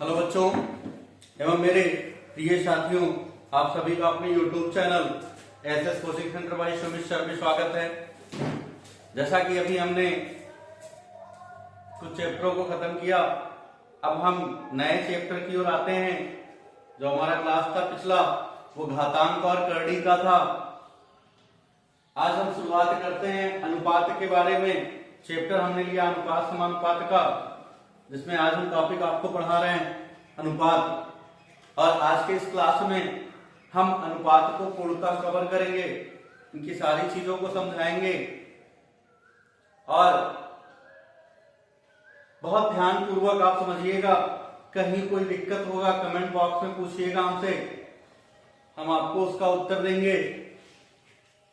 Hello बच्चों एवं मेरे प्रिय साथियों, आप सभी का अपने YouTube channel SS coaching centre by Sumit sir में स्वागत है। जैसा कि अभी हमने कुछ चैप्टरों को खत्म किया, अब हम नए चैप्टर की ओर आते हैं। जो हमारा क्लास था पिछला वो घातांक और करड़ी का था। आज हम शुरुआत करते हैं अनुपात के बारे में। चैप्टर हमने लिया अनुपात समानुपात का, जिसमें आज हम टॉपिक आपको पढ़ा रहे हैं अनुपात। और आज के इस क्लास में हम अनुपात को पूर्णतः कवर करेंगे, इनकी सारी चीजों को समझाएंगे और बहुत ध्यान पूर्वक आप समझिएगा। कहीं कोई दिक्कत होगा कमेंट बॉक्स में पूछिएगा हमसे, हम आपको उसका उत्तर देंगे।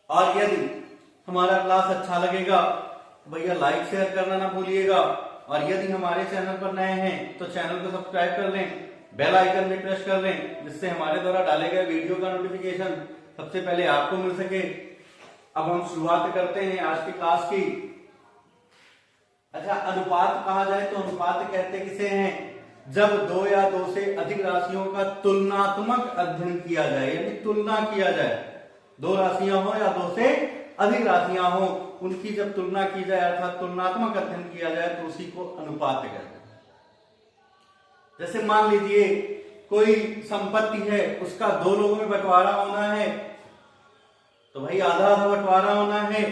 और यदि हमारा क्लास अच्छा लगेगा तो भैया लाइक शेयर करना ना भूलिएगा। और यदि हमारे चैनल पर नए हैं तो चैनल को सब्सक्राइब कर लें, बेल आइकन में प्रेस कर लें, जिससे हमारे द्वारा डाले गए वीडियो का नोटिफिकेशन सबसे पहले आपको मिल सके। अब हम शुरुआत करते हैं आज की क्लास की। अच्छा, अनुपात कहा जाए तो अनुपात कहते किसे हैं? जब दो या दो से अधिक राशियों का तुलनात्मक अध्ययन किया जाए, यानी तुलना किया जाए। दो राशियां हो या दो से अधिक राशियां हो, उनकी जब तुलना की जाए अर्थात तुलनात्मक अध्ययन किया जाए तो उसी को अनुपात कहते हैं। जैसे मान लीजिए कोई संपत्ति है, उसका दो लोगों में बंटवारा होना है, तो भाई आधा आधा बंटवारा होना है।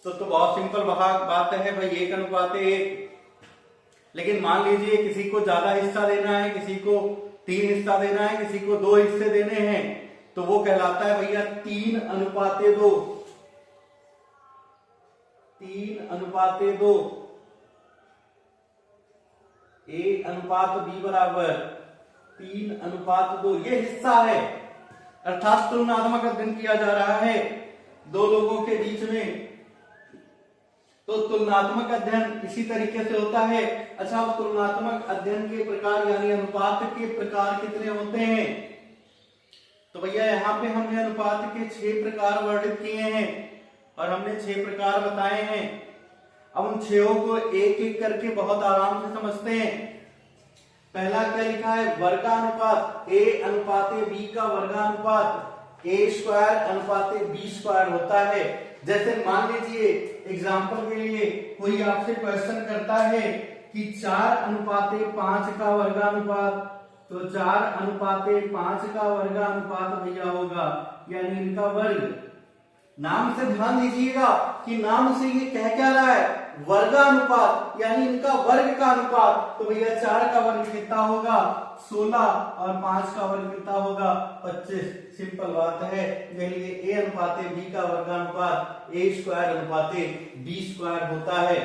तो बहुत सिंपल बात है भाई, एक अनुपात एक। लेकिन मान लीजिए किसी को ज्यादा हिस्सा देना है, किसी को 3 हिस्सा देना है, किसी को 2 हिस्से देने हैं, तो वो कहलाता है भैया 3:2। 3:2। A/B बराबर 3:2। ये हिस्सा है, अर्थात तुलनात्मक अध्ययन किया जा रहा है दो लोगों के बीच में। तो तुलनात्मक अध्ययन इसी तरीके से होता है। अच्छा, तुलनात्मक अध्ययन के प्रकार यानी अनुपात के प्रकार कितने होते हैं? तो भैया यहाँ पे हमने अनुपात के 6 प्रकार वर्णित किए हैं और हमने 6 प्रकार बताए हैं। अब उन 6 को एक एक करके बहुत आराम से समझते हैं। पहला क्या लिखा है? वर्गानुपात। A/B का वर्गानुपात A²/B² होता है। जैसे मान लीजिए एग्जाम्पल के लिए कोई आपसे क्वेश्चन करता है कि 4:5 का वर्गानुपात, तो 4:5 का वर्गानुपात भैया होगा यानी इनका वर्ग। नाम से ध्यान दीजिएगा कि नाम से ये कह क्या रहा है? वर्गानुपात, यानी इनका वर्ग का अनुपात। तो भैया 4 का वर्ग कितना होगा? 16 और 5 का वर्ग कितना होगा? 25। सिंपल बात है। यही A/B का वर्गानुपात A²/B² होता है।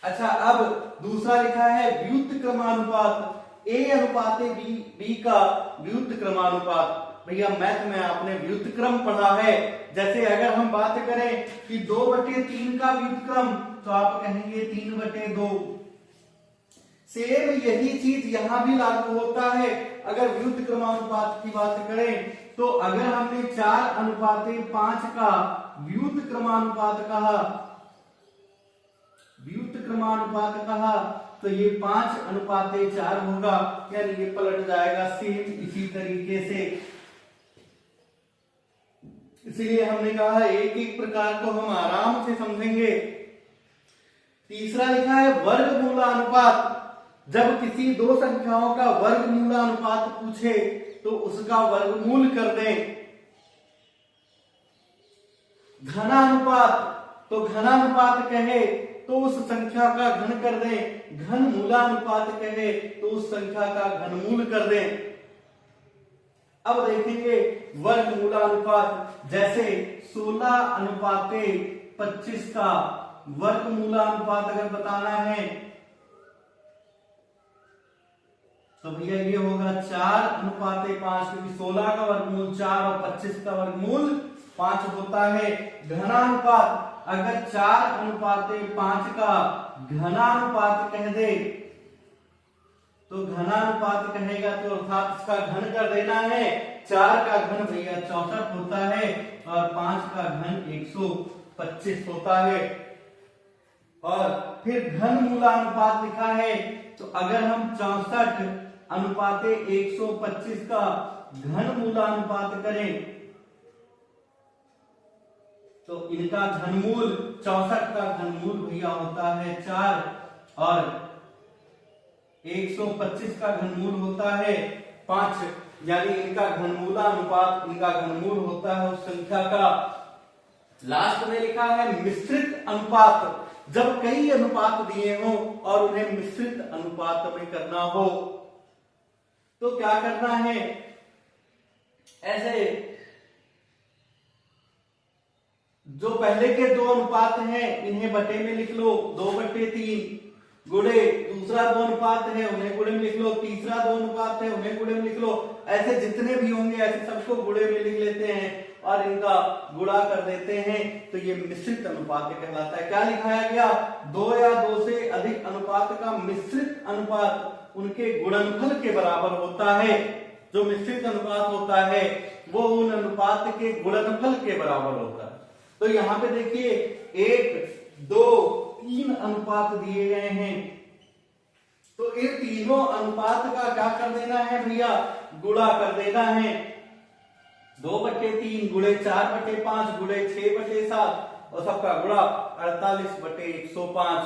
अच्छा, अब दूसरा लिखा है व्युत्क्रमानुपात। A/B का व्युत्क्रमानुपात। भैया मैथ में आपने व्युत्क्रम पढ़ा है। जैसे अगर हम बात करें कि 2/3 का व्युत्क्रम, तो आप कहेंगे 3/2। सेम यही चीज यहां भी लागू होता है। अगर व्युत्क्रमानुपात की बात करें तो अगर हमने 4:5 का व्युत्क्रमानुपात कहा तो ये 5:4 होगा, यानी ये पलट जाएगा सेम इसी तरीके से। इसलिए हमने कहा एक एक प्रकार को हम आराम से समझेंगे। तीसरा लिखा है वर्गमूलानुपात। जब किसी दो संख्याओं का वर्गमूलानुपात पूछे तो उसका वर्गमूल कर दें। घनानुपात, तो घनानुपात कहे तो उस संख्या का घन कर दें। घनमूलानुपात कहे तो उस संख्या का घनमूल कर दें। अब देखेंगे वर्गमूलानुपात। जैसे 16:25 का वर्गमूलानुपात अगर बताना है तो भैया ये होगा 4:5, क्योंकि 16 का वर्गमूल 4 और 25 का वर्गमूल 5 होता है। घनानुपात, अगर 4:5 का घनानुपात कह दे तो घनानुपात कहेगा तो अर्थात इसका घन कर देना है। 4 का घन भैया 64 होता है और 5 का घन 125 होता है। और फिर घन मूलानुपात लिखा है, तो अगर हम 64:125 का घन मूलानुपात करें तो इनका घनमूल 64 का घनमूल भैया होता है 4 और 125 का घनमूल होता है 5, यानी इनका घनमूलानुपात, इनका घनमूल होता है उस संख्या का। लास्ट में लिखा है मिश्रित अनुपात, जब कई अनुपात दिए हो और उन्हें मिश्रित अनुपात में करना हो तो क्या करना है, ऐसे जो पहले के दो अनुपात हैं इन्हें बटे में लिख लो 2/3, गुणे दूसरा दो अनुपात है उन्हें गुणे में लिख लो, तीसरा दो अनुपात है उन्हें गुणे में लिख लो, ऐसे जितने भी होंगे ऐसे सबको गुणे में लिख लेते हैं और इनका गुणा कर देते हैं, तो ये मिश्रित अनुपात कहलाता है। क्या लिखाया गया, 2 या 2 से अधिक अनुपात का मिश्रित अनुपात उनके गुणनफल के बराबर होता है। जो मिश्रित अनुपात होता है वो उन अनुपात के गुणनफल के बराबर होता है। तो यहाँ पे देखिए 1, 2, 3 अनुपात दिए गए हैं, तो इन तीनों अनुपात का क्या कर देना है भैया, गुणा कर देना है। 2/3 गुणे 4/5 गुणे 6/7 और सबका गुणा 48/105।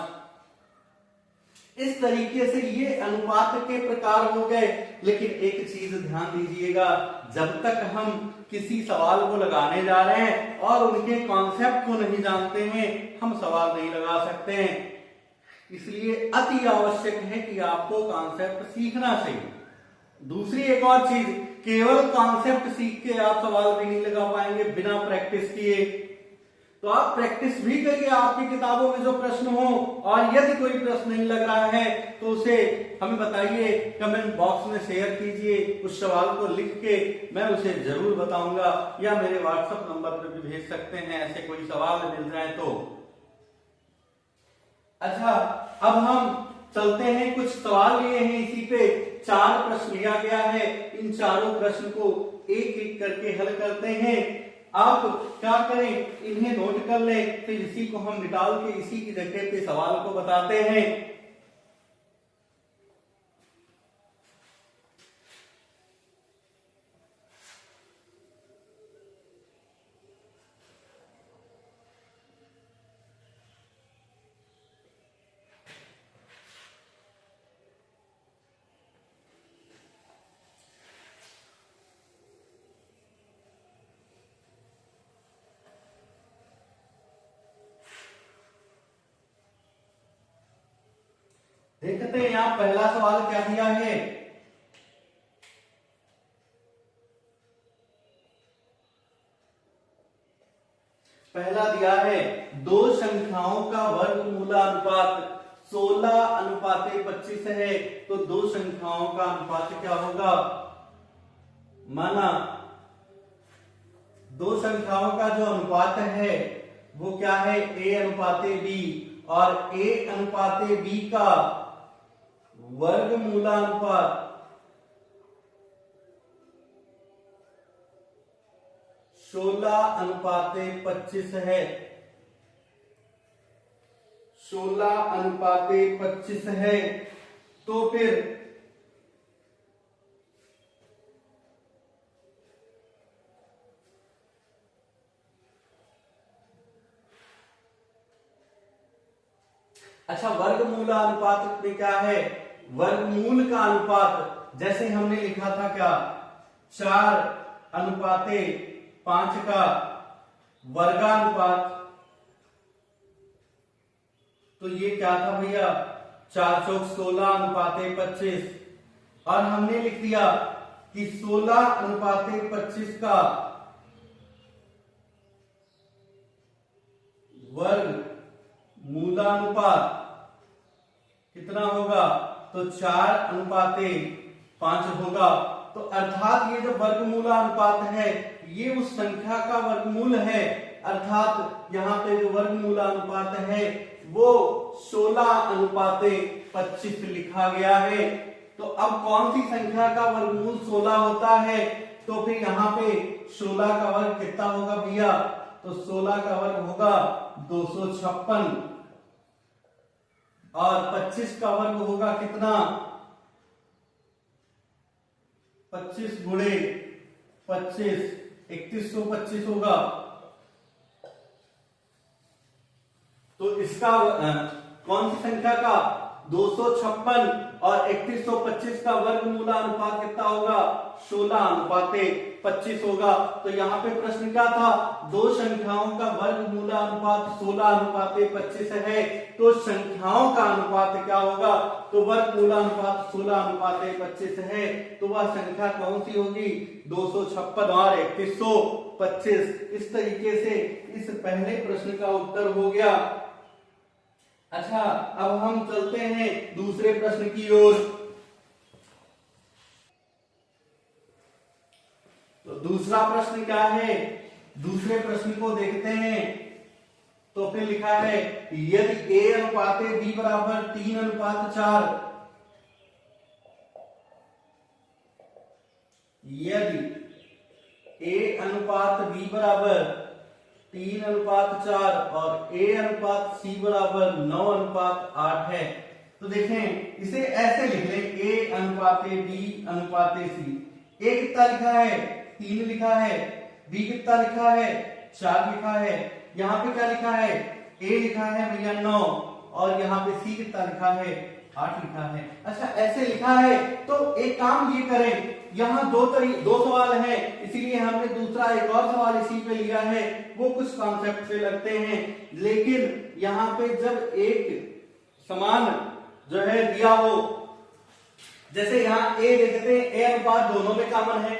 इस तरीके से ये अनुपात के प्रकार हो गए। लेकिन एक चीज ध्यान दीजिएगा, जब तक हम किसी सवाल को लगाने जा रहे हैं और उनके कॉन्सेप्ट को नहीं जानते हैं हम सवाल नहीं लगा सकते हैं। इसलिए अति आवश्यक है कि आपको कॉन्सेप्ट सीखना चाहिए। दूसरी एक और चीज, केवल कॉन्सेप्ट सीख के आप सवाल भी नहीं लगा पाएंगे बिना प्रैक्टिस किए। तो आप प्रैक्टिस भी करिए, आपकी किताबों में जो प्रश्न हो, और यदि कोई प्रश्न नहीं लग रहा है तो उसे हमें बताइए, कमेंट बॉक्स में शेयर कीजिए। उस सवाल को लिख के मैं उसे जरूर बताऊंगा, या मेरे व्हाट्सएप नंबर पर भी भेज सकते हैं ऐसे कोई सवाल मिल जाए तो। अच्छा, अब हम चलते हैं, कुछ सवाल लिए हैं इसी पे, 4 प्रश्न लिया गया है। इन चारों प्रश्न को एक एक करके हल करते हैं। आप क्या करें, इन्हें नोट कर लें, फिर इसी को हम निकाल के इसी की जगह पे सवाल को बताते हैं। देखते हैं यहां पहला सवाल क्या दिया है। पहला दिया है, दो संख्याओं का वर्गमूलानुपात 16:25 है, तो दो संख्याओं का अनुपात क्या होगा। माना दो संख्याओं का जो अनुपात है वो क्या है, A/B, और A/B का वर्गमूलानुपात 16:25 है। 16:25 है, तो फिर अच्छा, वर्गमूलानुपात में क्या है, वर्गमूल का अनुपात, जैसे हमने लिखा था क्या, 4:5 का वर्गानुपात, तो ये क्या था भैया, 4 चौक 16:25, और हमने लिख दिया कि 16:25 का वर्ग मूलानुपात कितना होगा, तो 4:5 होगा। तो अर्थात ये जो वर्गमूलानुपात है ये उस संख्या का वर्गमूल है, अर्थात यहाँ पे जो वर्गमूलानुपात है वो 16:25 लिखा गया है। तो अब कौन सी संख्या का वर्गमूल 16 होता है, तो फिर यहाँ पे 16 का वर्ग कितना होगा भैया, तो 16 का वर्ग होगा 256। और 25 का वर्ग होगा कितना, 25 गुणे 25, 3125 होगा। तो इसका कौन सी संख्या का 256 और 3125 का वर्गमूल अनुपात कितना होगा, 16:25 होगा। तो यहाँ पे प्रश्न क्या था, दो संख्याओं का वर्गमूल अनुपात 16:25 है, तो संख्याओं का अनुपात क्या होगा, तो वर्गमूल अनुपात 16:25 है, तो वह संख्या कौन सी होगी, 256 और 3125। इस तरीके से इस पहले प्रश्न का उत्तर हो गया। अच्छा, अब हम चलते हैं दूसरे प्रश्न की ओर। तो दूसरा प्रश्न क्या है, दूसरे प्रश्न को देखते हैं। तो फिर लिखा है यदि a अनुपात b बराबर 3:4, यदि a अनुपात b बराबर 3:4 और a अनुपात c बराबर 9:8 है, तो देखें इसे ऐसे लिख लें, a अनुपात b अनुपात c। a कितना लिखा है, 3 लिखा है, b कितना लिखा है, 4 लिखा है, यहाँ पे क्या लिखा है, a लिखा है भैया 9, और यहाँ पे c कितना लिखा है, 8 लिखा है। अच्छा, ऐसे लिखा है तो एक काम ये करें, यहाँ दो सवाल है, इसीलिए हमने दूसरा एक और सवाल इसी पे लिया है, वो कुछ कॉन्सेप्ट पे लगते हैं। लेकिन यहाँ पे जब एक समान जो है दिया हो, जैसे यहाँ a देखते हैं, a अनुपात दोनों में कॉमन है।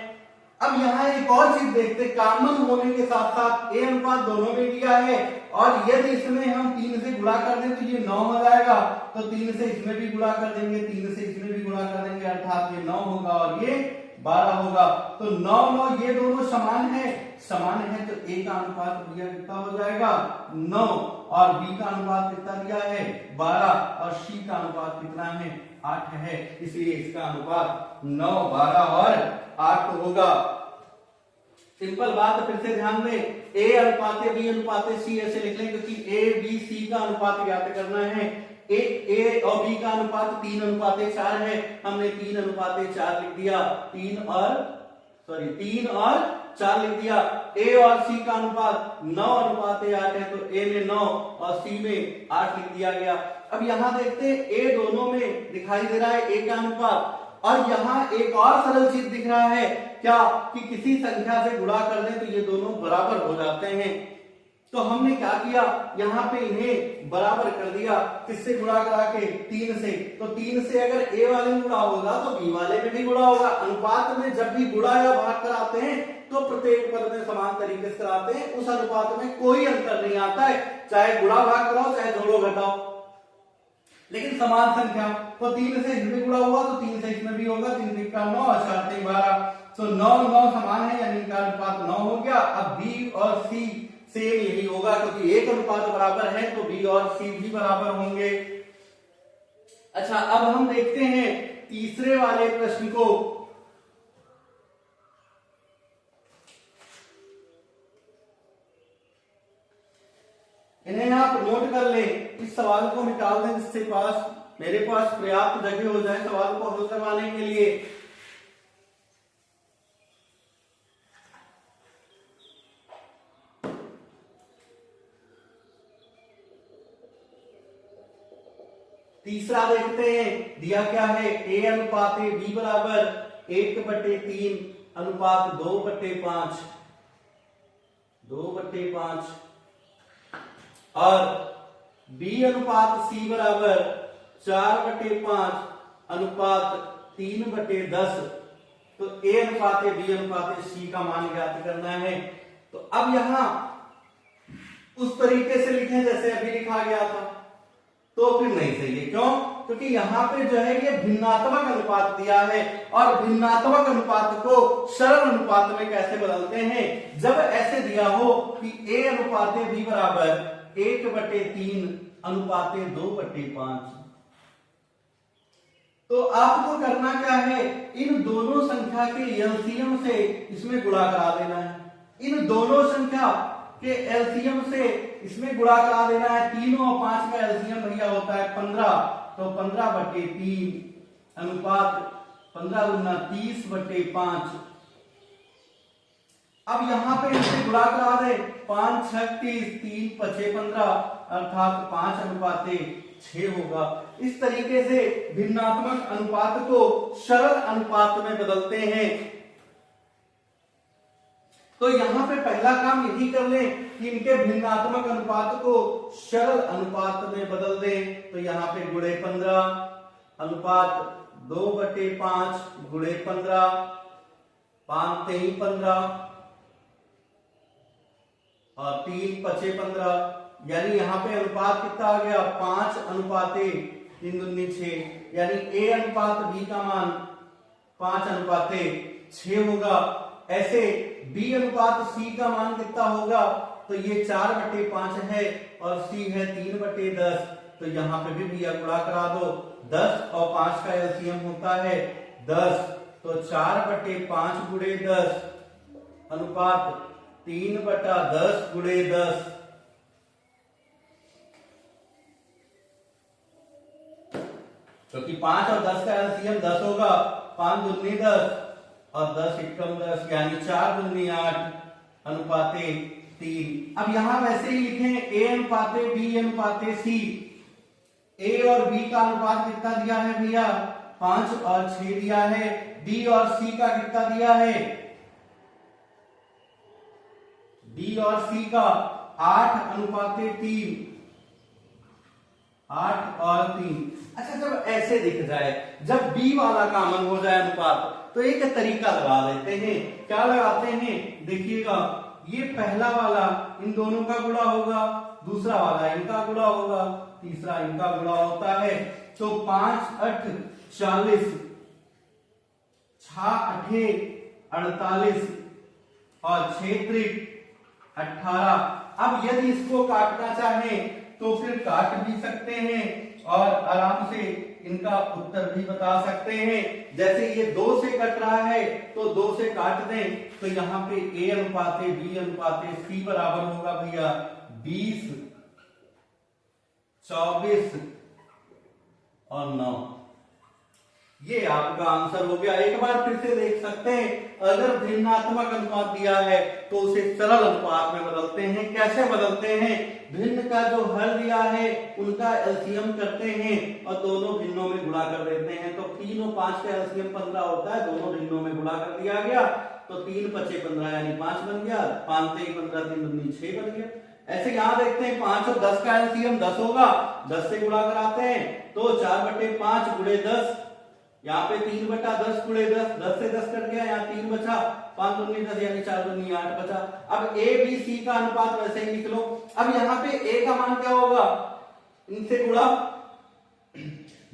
अब यहाँ एक और चीज देखते, कॉमन होने के साथ साथ a अनुपात दोनों में दिया है, और यदि इसमें हम 3 से गुणा कर दें तो ये 9 हो जाएगा, तो 3 से इसमें भी गुणा कर देंगे, 3 से इसमें भी गुणा कर देंगे, अर्थात ये 9 होगा और ये 12 होगा। तो 9 9 ये दोनों समान है, समान है, तो a का अनुपात भैया कितना हो जाएगा, 9, और b का अनुपात कितना दिया है, 12, और c का अनुपात कितना है, 8 है, इसलिए इसका अनुपात 9, 12 और 8 होगा। सिंपल बात, फिर से ध्यान दें, a अनुपात b अनुपात c ऐसे लिख लें, क्योंकि a b c का अनुपात ज्ञात करना है। a और b का अनुपात 3:4 है, हमने 3:4 लिख दिया, 3 और 4 लिख दिया। a और c का अनुपात 9:8 है, तो a में 9 और c में 8 लिख दिया गया। अब यहाँ देखते हैं, a दोनों में दिखाई दे रहा है a का अनुपात, और यहाँ एक और सरल चीज दिख रहा है, क्या कि किसी संख्या से गुणा कर दें तो ये दोनों बराबर हो जाते हैं। तो हमने क्या किया, यहाँ पे इन्हें बराबर कर दिया, किससे गुणा करा के, 3 से। तो 3 से अगर a वाले में गुणा होगा तो b वाले में भी गुणा होगा। अनुपात में जब भी गुणा या भाग कराते हैं तो प्रत्येक पद में समान तरीके से कराते हैं, उस अनुपात में कोई अंतर नहीं आता है, चाहे गुणा भाग कराओ चाहे जोड़ो घटाओ, लेकिन समान संख्या। तो 3 से इसमें गुणा हुआ तो 3 से इसमें भी होगा, 3 3 का 9 और 4 3 12, तो 9 9 समान है, यानी इनका अनुपात 9 हो गया। अब b और c सेम यही होगा, क्योंकि एक अनुपात बराबर है तो b और c भी बराबर होंगे। अच्छा, अब हम देखते हैं तीसरे वाले प्रश्न को। इन्हें आप नोट कर लें, इस सवाल को निकाल दें जिससे मेरे पास पर्याप्त जगह हो जाए सवाल को हल करवाने के लिए। तीसरा देखते हैं, दिया क्या है, a अनुपात b बराबर 1/3 अनुपात 2/5, 2/5, और b अनुपात c बराबर 4/5 अनुपात 3/10। तो a अनुपात b अनुपात c का मान ज्ञात करना है। तो अब यहां उस तरीके से लिखें जैसे अभी लिखा गया था, तो फिर नहीं सही है। क्यों? क्योंकि यहाँ पे जो है ये भिन्नात्मक अनुपात दिया है, और भिन्नात्मक अनुपात को सरल अनुपात में कैसे बदलते हैं, जब ऐसे दिया हो कि a अनुपात b बराबर 1/3 अनुपात 2/5, तो आपको करना क्या है, इन दोनों संख्या के एलसीएम से इसमें गुणा करा देना है। इन दोनों संख्या के एलसीएम से इसमें गुणा करा देना है। 3 और 5 का एलसीएम भैया होता है 15, तो 15/3 अनुपात 15 गुना 30/5। अब यहां पे इसे गुणा करा दे, 5 6 30, 3 5 15 अर्थात 5:6 होगा। इस तरीके से भिन्नात्मक अनुपात को सरल अनुपात में बदलते हैं। तो यहां पे पहला काम यही कर ले कि इनके भिन्नात्मक अनुपात को सरल अनुपात में बदल दें। तो यहां पे गुणे 15 अनुपात 2/5 गुणे 15, 5 3 15 और 3 5 15, यानी यहां पे अनुपात कितना आ गया 5:3 दूनी 6, यानी ए अनुपात बी का मान 5:6 होगा। ऐसे बी अनुपात सी का मान कितना होगा, तो ये 4/5 है और सी है 3/10। तो यहां पे भी भैया गुणा करा दो, 10 और 5 का एलसीएम होता है 10, तो 4/5 गुणे 10 अनुपात 3/10 गुणे 10। क्योंकि 5 और 10 का एलसीएम 10 होगा, 5 दूनी 10 और 10 एकम 10, यानी 4 दूनी 8 अनुपाते 3। अब यहां वैसे ही लिखें ए अनुपाते बी अनुपाते सी। ए और बी का अनुपात कितना दिया है भैया 5 और 6 दिया है। डी और सी का कितना दिया है, डी और सी का 8:3, 8 और 3। अच्छा, जब ऐसे दिख जाए, जब बी वाला कॉमन हो जाए अनुपात, तो एक तरीका लगा देते हैं। क्या लगाते हैं, देखिएगा, ये पहला वाला इन दोनों का गुणा होगा, दूसरा वाला इनका गुणा होगा, तीसरा इनका गुणा होता है। तो 5 8 40, 6 8 48 और 6 3 18। अब यदि इसको काटना चाहें तो फिर काट भी सकते हैं और आराम से इनका उत्तर भी बता सकते हैं। जैसे ये 2 से कट रहा है तो 2 से काट दें, तो यहां पे ए अनुपाते बी अनुपाते सी बराबर होगा भैया 20, 24 और 9। ये आपका आंसर हो गया। एक बार फिर से देख सकते हैं, अगर भिन्नात्मक अनुपात दिया है तो उसे सरल अनुपात में बदलते हैं। कैसे बदलते हैं, भिन्न का जो हल दिया है उनका एलसीएम करते हैं और दोनों भिन्नों में गुणा कर देते हैं। तो 3 और 5 का एलसीएम 15 होता है, दोनों भिन्नों में गुणा कर दिया गया, तो 3 5 15 यानी 5 बन गया, 5 3 15 3 दूनी 6 बन गया। ऐसे यहां देखते हैं 5 और 10 का एलसीएम 10 होगा, 10 से गुणा कराते हैं तो 4/5 गुणे 10, यहाँ पे 3/10 गुणे 10, 10 से 10 कट गया, यहाँ 3 बचा, 5 दूनी 10 यानी 4 दूनी 8 बचा। अब ए बी सी का अनुपात वैसे ही लिख लो। अब यहाँ पे ए का मान क्या होगा, इनसे गुणा,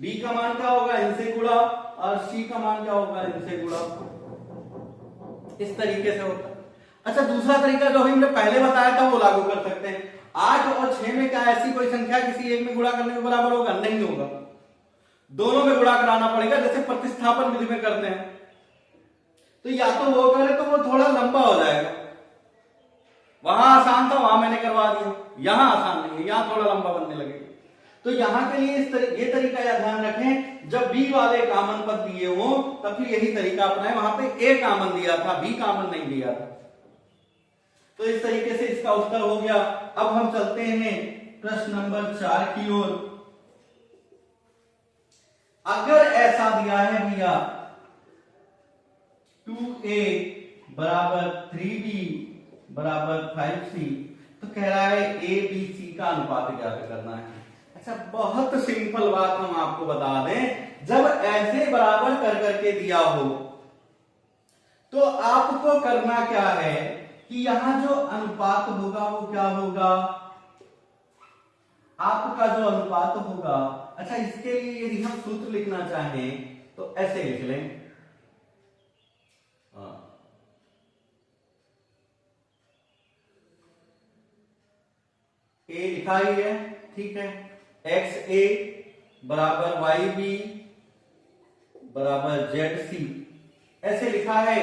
बी का मान क्या होगा, इनसे गुणा, और सी का मान क्या होगा, इनसे गुणा। इस तरीके से होता है। अच्छा, दूसरा तरीका जो हमने पहले बताया था वो लागू कर सकते हैं। 8 और 6 में क्या ऐसी कोई संख्या किसी एक में गुणा करने के बराबर होगा, नहीं होगा, दोनों में गुणा कराना पड़ेगा, जैसे प्रतिस्थापन विधि में करते हैं। तो या तो वो करे तो वो थोड़ा लंबा हो जाएगा, वहां आसान था वहां मैंने करवा दिया, यहां आसान नहीं है, यहां थोड़ा लंबा बनने लगेगा। तो यहां के लिए ये तरीका या ध्यान रखें, जब बी वाले कॉमन पद दिए हो तब फिर यही तरीका अपनाएं। वहां पे ए कॉमन दिया था, बी कॉमन नहीं दिया था। तो इस तरीके से इसका उत्तर हो गया। अब हम चलते हैं प्रश्न नंबर 4 की ओर। अगर ऐसा दिया है भैया 2a बराबर 3b बराबर 5c, तो कह रहा है a b c का अनुपात ज्ञात करना है। अच्छा, बहुत सिंपल बात हम आपको बता दें, जब ऐसे बराबर कर करके दिया हो तो आपको करना क्या है कि यहां जो अनुपात होगा वो क्या होगा, आपका जो अनुपात होगा। अच्छा, इसके लिए यदि हम सूत्र लिखना चाहें तो ऐसे लिख लें, ए लिखा ही है, ठीक है, एक्स ए बराबर वाई बी बराबर जेड सी, ऐसे लिखा है।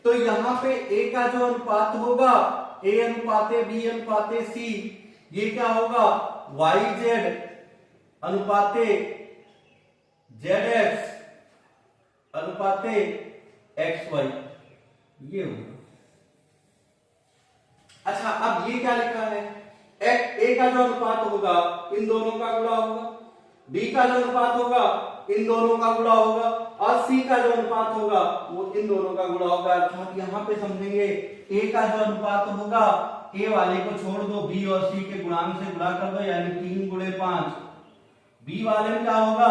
तो यहां पे ए का जो अनुपात होगा, ए अनुपाते बी अनुपाते सी, ये क्या होगा, वाई जेड अनुपाते जेड एक्स अनुपाते एक्स वाई, ये होगा। अच्छा, अब ये क्या लिखा है, ए का जो अनुपात होगा इन दोनों का गुणा होगा, बी का जो अनुपात होगा इन दोनों का गुणा होगा, और सी का जो अनुपात होगा वो इन दोनों का गुणा होगा। अर्थात यहाँ पे समझेंगे ए का जो अनुपात होगा, ए वाले को छोड़ दो, बी और सी के गुणांक से गुणा कर दो, यानी 3 गुणे 5। बी वाले में क्या होगा,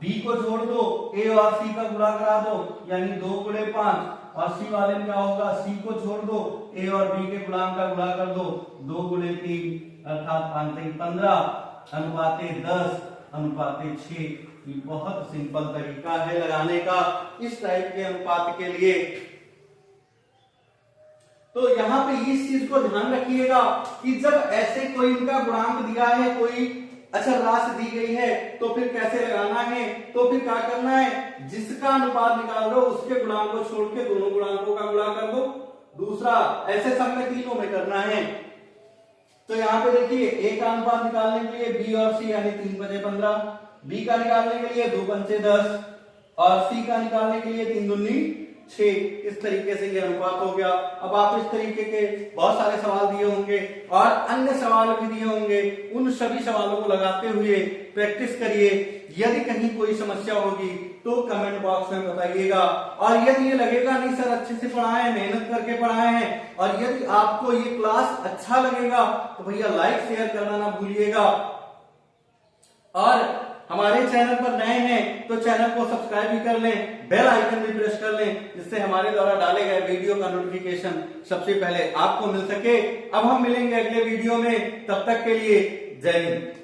बी को छोड़ दो, ए और सी का गुणा करा दो, यानी 2 गुणे 5। और सी वाले में क्या होगा, सी को छोड़ दो, ए और बी के गुणांक का गुणा कर दो, 2 गुणे 3 अर्थात 5 15 अनुपाते 10 अनुपाते 6। ये बहुत सिंपल तरीका है लगाने का इस टाइप के अनुपात के लिए। तो यहाँ पे इस चीज को ध्यान रखिएगा कि जब ऐसे कोई इनका गुणांक दिया है, कोई अचर राशि दी गई है, तो फिर कैसे लगाना है, तो फिर क्या करना है, जिसका अनुपात निकाल दो उसके गुणांक को छोड़ के दोनों गुणांकों का गुणा कर दो। दूसरा ऐसे सब में तीनों में करना है। तो यहाँ पे देखिए ए का अनुपात निकालने के लिए बी और सी यानी 3 5 15, बी का निकालने के लिए 2 5 10 और सी का निकालने के लिए 3 दूनी 6। इस तरीके से ये अनुपात हो गया। अब आप इस तरीके के बहुत सारे सवाल दिए होंगे और अन्य सवाल भी दिए होंगे, उन सभी सवालों को लगाते हुए प्रैक्टिस करिए। यदि कहीं कोई समस्या होगी तो कमेंट बॉक्स में बताइएगा। और यदि ये लगेगा नहीं सर अच्छे से पढ़ाए हैं, मेहनत करके पढ़ाए हैं, और यदि आपको ये क्लास अच्छा लगेगा तो भैया लाइक शेयर करना ना भूलिएगा। और हमारे चैनल पर नए हैं तो चैनल को सब्सक्राइब भी कर लें, बेल आइकन भी प्रेस कर लें, जिससे हमारे द्वारा डाले गए वीडियो का नोटिफिकेशन सबसे पहले आपको मिल सके। अब हम मिलेंगे अगले वीडियो में, तब तक के लिए जय हिंद।